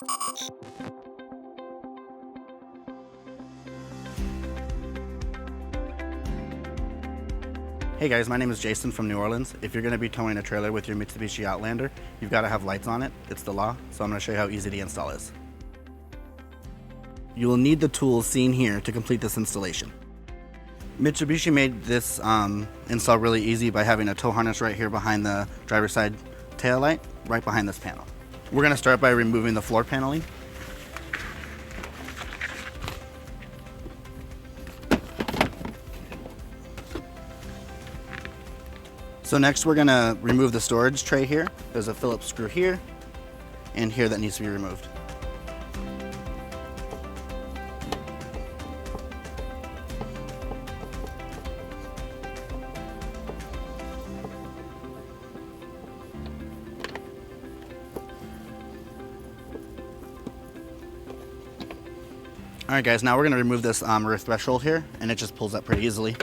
Hey guys, my name is Jason from New Orleans. If you're going to be towing a trailer with your Mitsubishi Outlander, you've got to have lights on it. It's the law, so I'm going to show you how easy the install is. You will need the tools seen here to complete this installation. Mitsubishi made this install really easy by having a tow harness right here behind the driver's side tail light, right behind this panel. We're going to start by removing the floor paneling. So next we're going to remove the storage tray here. There's a Phillips screw here and here that needs to be removed. Alright guys, now we're going to remove this rear threshold here, and it just pulls up pretty easily.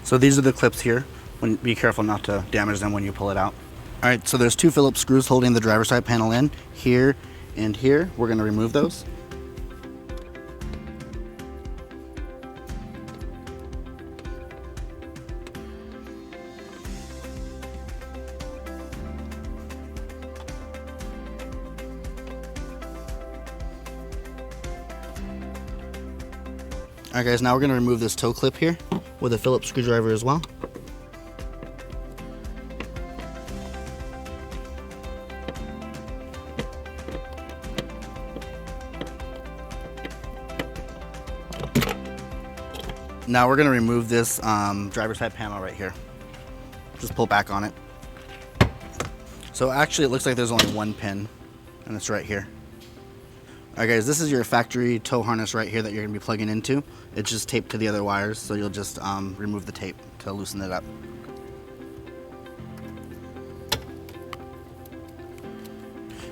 So these are the clips here. Be careful not to damage them when you pull it out. Alright, so there's two Phillips screws holding the driver's side panel in, here and here. We're going to remove those. Alright guys, now we're going to remove this toe clip here with a Phillips screwdriver as well. Now we're going to remove this driver's side panel right here. Just pull back on it. So actually it looks like there's only one pin, and it's right here. Alright guys, this is your factory tow harness right here that you're going to be plugging into. It's just taped to the other wires, so you'll just remove the tape to loosen it up.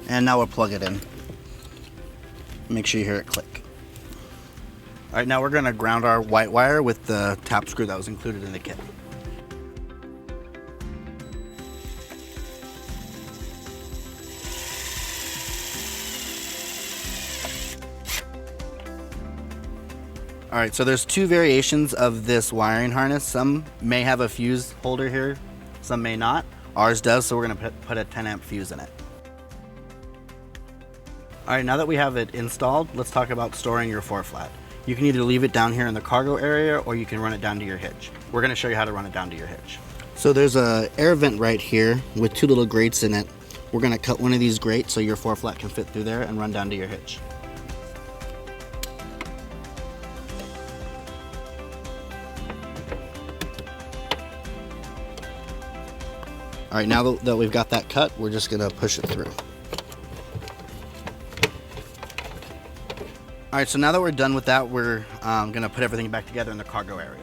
And now we'll plug it in. Make sure you hear it click. Alright, now we're going to ground our white wire with the tap screw that was included in the kit. Alright, so there's two variations of this wiring harness. Some may have a fuse holder here, some may not. Ours does, so we're going to put a 10 amp fuse in it. Alright, now that we have it installed, let's talk about storing your 4-flat. You can either leave it down here in the cargo area, or you can run it down to your hitch. We're going to show you how to run it down to your hitch. So there's a air vent right here with two little grates in it. We're going to cut one of these grates so your 4-flat can fit through there and run down to your hitch. Alright, now that we've got that cut, we're just going to push it through. Alright, so now that we're done with that, we're going to put everything back together in the cargo area.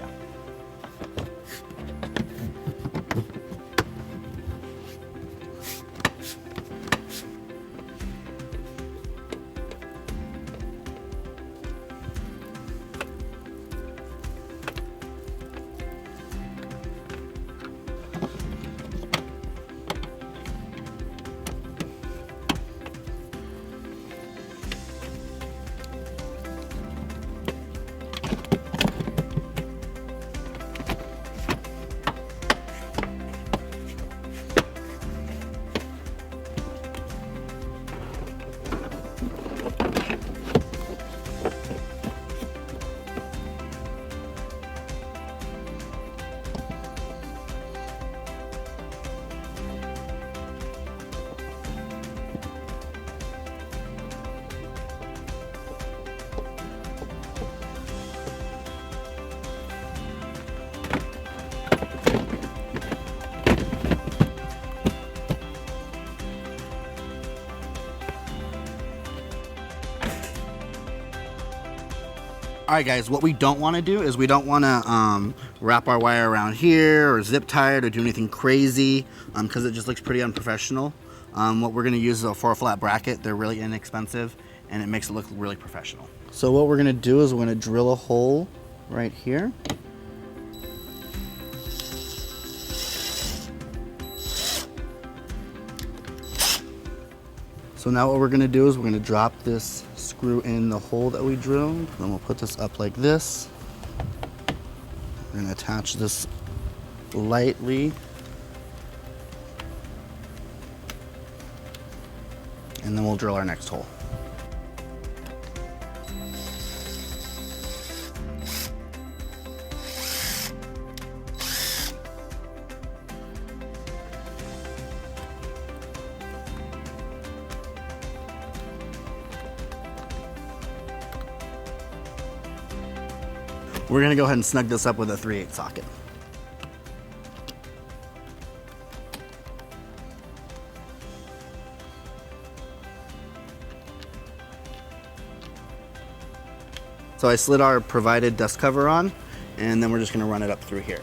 Alright guys, what we don't want to do is we don't want to wrap our wire around here or zip tie it or do anything crazy because it just looks pretty unprofessional. What we're going to use is a 4-flat bracket. They're really inexpensive and it makes it look really professional. So what we're going to do is we're going to drill a hole right here. So now what we're gonna do is we're gonna drop this screw in the hole that we drilled. Then we'll put this up like this. We're gonna attach this lightly. And then we'll drill our next hole. We're gonna go ahead and snug this up with a 3/8 socket. So I slid our provided dust cover on, and then we're just gonna run it up through here.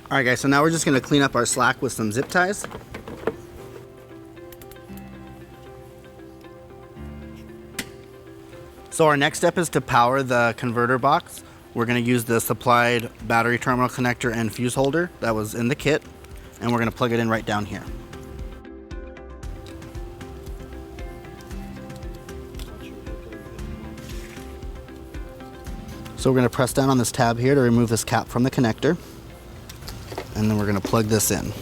All right guys, so now we're just gonna clean up our slack with some zip ties. So our next step is to power the converter box. We're gonna use the supplied battery terminal connector and fuse holder that was in the kit, and we're gonna plug it in right down here. So we're gonna press down on this tab here to remove this cap from the connector, and then we're gonna plug this in.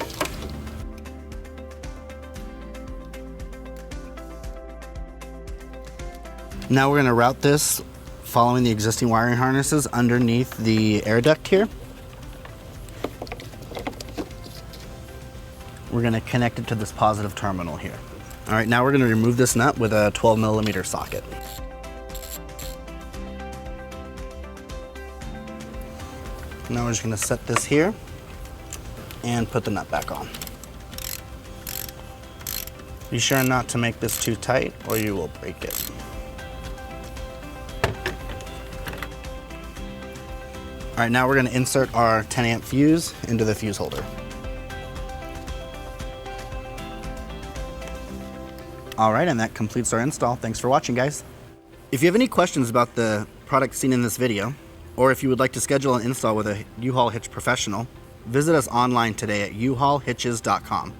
Now we're gonna route this following the existing wiring harnesses underneath the air duct here. We're gonna connect it to this positive terminal here. All right, now we're gonna remove this nut with a 12mm socket. Now we're just gonna set this here and put the nut back on. Be sure not to make this too tight or you will break it. All right, now we're gonna insert our 10-amp fuse into the fuse holder. All right, and that completes our install. Thanks for watching, guys. If you have any questions about the product seen in this video, or if you would like to schedule an install with a U-Haul Hitch professional, visit us online today at uhaulhitches.com.